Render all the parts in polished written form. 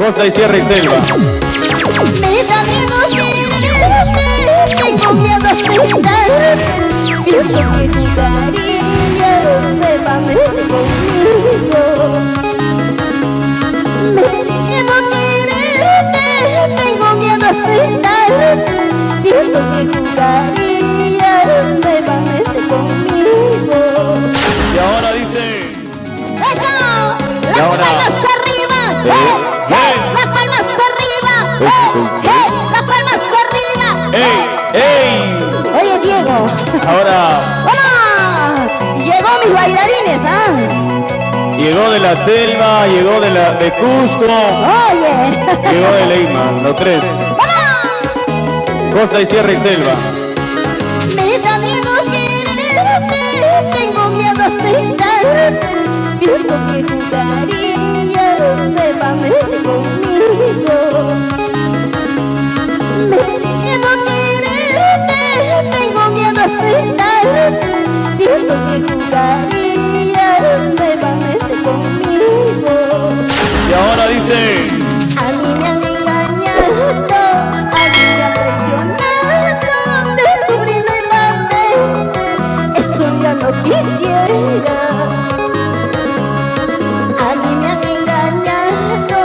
Costa y Sierra y Selva. Me da miedo quererte, tengo miedo a aceptar. Pienso que jugaría, llévame conmigo. Me da miedo quererte, tengo miedo a aceptar. Pienso que jugaría, llévame conmigo. Y ahora dice. ¡Eso! Y ¡Las ahora. palmas arriba! ¡Las palmas arriba! ¡Las palmas arriba! ¡Ey! ¡Ey! Oye, Diego. Ahora ¡Hola! Llegó mis bailarines, ¿ah? llegó de la selva, llegó de Cusco, Oye. llegó de Lima, los tres. ¡Vamos! Costa y Sierra y Selva. Me da miedo quererte, tengo miedo a aceptar. Pienso que jugaría, llévame conmigo. Me da miedo quererte, tengo miedo a aceptar. Pienso que jugaría, llévame conmigo. Y ahora dice. A mí me han engañado, a mí me han traicionado, descubrí nuevamente, eso ya no quisiera. A mí me han engañado,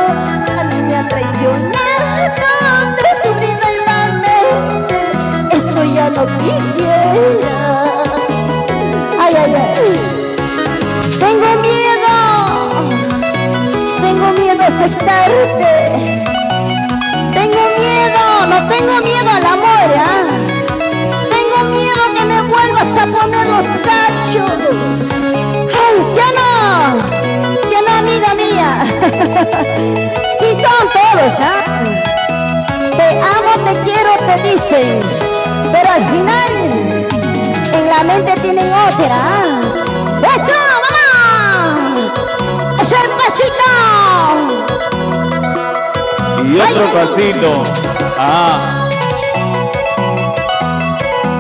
a mí me han traicionado, descubrí nuevamente, eso ya no quisiera. Ay, ay, ay. Tengo miedo a aceptarte. Tengo miedo, no tengo miedo al amor, ¿ah? Tengo miedo que me vuelvas a poner los cachos. ¡Ay, ya no, amiga mía! Sí son todos, ¿ah? Te amo, te quiero, te dicen, pero al final en la mente tienen otra, ¿ah? ¡Eso, mamá! ¡Eso es pasito! Y otro pasito. Ah.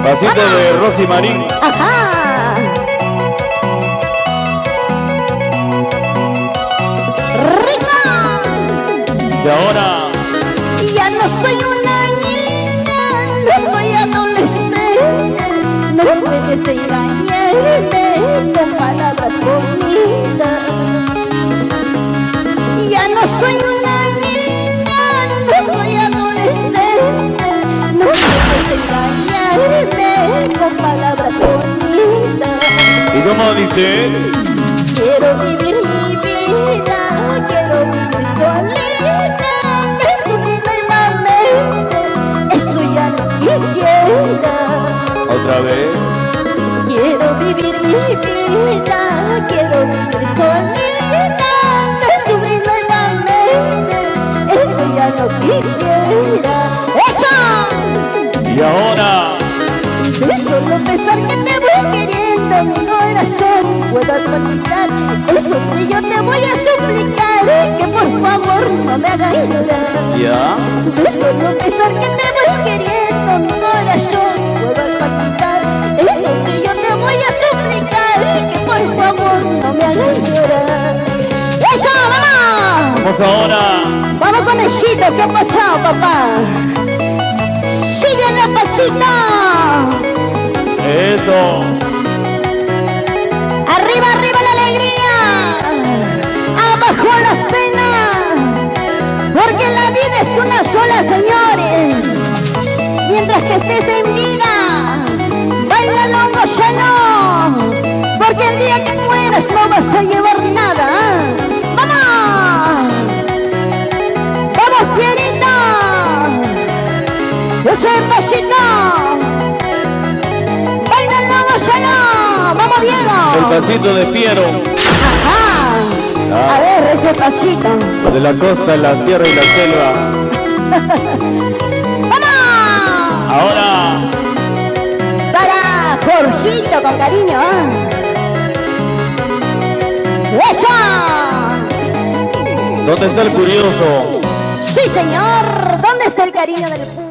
Pasito de Rosy Marín. ¡Ajá! ¡Rica! Y ahora. Ya no soy una niña, no soy adolescente. No puedes engañarme con palabras bonitas. Ya no soy una niña, no soy adolescente. No puedes engañarme con palabras bonitas. ¿Y cómo dice? Quiero vivir mi vida, quiero vivir solita, descubrí nuevamente, eso ya no quisiera. Otra vez. Quiero vivir mi vida, quiero vivir solita, descubrí nuevamente, eso ya no quisiera. ¡Eso! Y ahora. De solo pensar que te voy queriendo, mi corazón puedo aguantar. Eso que yo te voy a suplicar, que por favor no me hagas llorar. Ya. De solo pensar que te voy queriendo, mi corazón puedo aguantar. Eso que yo te voy a suplicar, que por favor no me hagas llorar. ¡Eso, mamá! Vamos ahora. Vamos, conejito, ¿qué ha pasado, papá? ¡Sigue la pasita! Eso. Arriba, arriba la alegría, abajo las penas, porque la vida es una sola, señores. Mientras que estés en vida, bailalo, gózalo, porque el día que mueras no vas a llevar nada. ¡Vamos! ¡Vamos, Pierita! ¡Yo soy pasito! ¡Vamos, Diego! El pasito de Piero. Ajá. A ver, ese pasito. De la costa, la sierra y la selva. ¡Vamos! Ahora. Para Jorgito, con cariño, ¿ah? ¡Eso! ¿Dónde está el curioso? Sí, señor. ¿Dónde está el cariño del público?